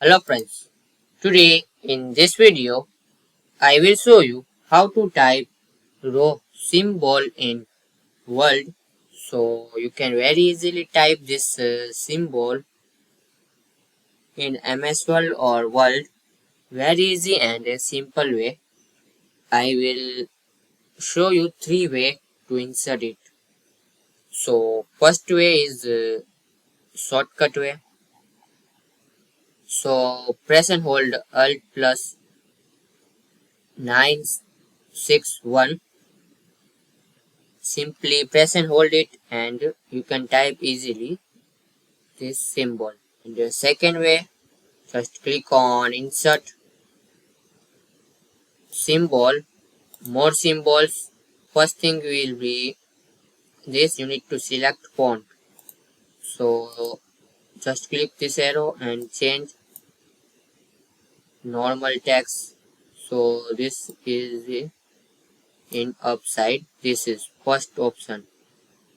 Hello friends, today in this video I will show you how to type Rho symbol in Word. So you can very easily type this symbol in MS Word or Word, very easy and a simple way. I will show you three ways to insert it. So first way is shortcut way. So press and hold Alt plus 961. Simply press and hold it and you can type easily this symbol. In the second way, just click on insert symbol, more symbols. First thing will be this, you need to select font. So just click this arrow and change normal text. So this is in upside. This is first option.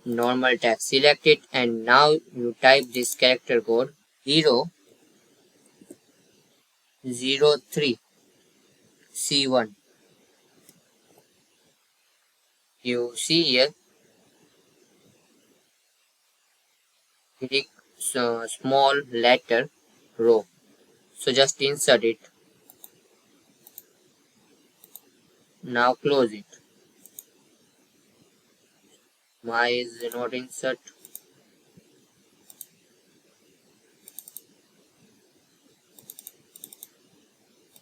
Normal text. Select it and now you type this character code 003 C1. You see here, click small letter row. So just insert it. Now close it. My is not insert.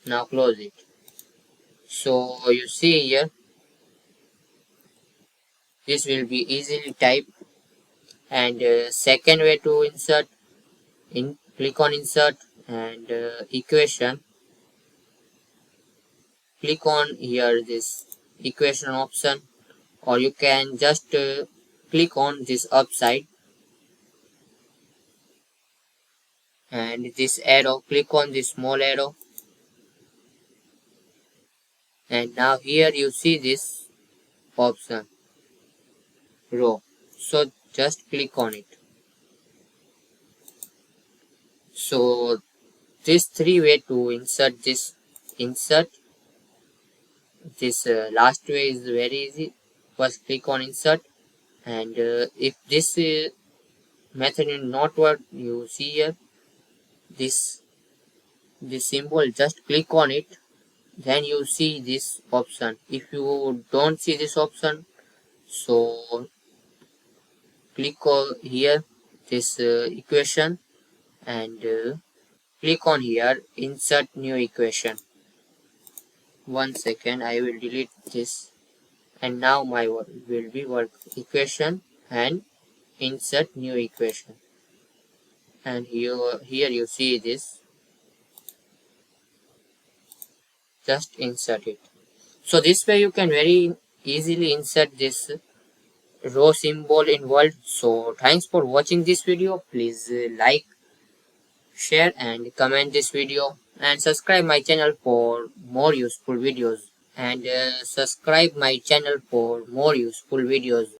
Now close it. So you see here, this will be easily typed. And second way to insert, click on insert and equation. Click on here this equation option, or you can just click on this upside and this arrow, click on this small arrow, and now here you see this option row, so just click on it. So this three way to insert this, last way is very easy. First click on insert, and if this method is not work, you see here this symbol, just click on it, then you see this option. If you don't see this option, so click on here this equation and click on here insert new equation. 1 second, I will delete this, and now my will be work equation and insert new equation, and here you see this, just insert it. So this way you can very easily insert this Rho symbol in Word. So thanks for watching this video. Please like, share and comment this video, and subscribe my channel for more useful videos, and subscribe my channel for more useful videos.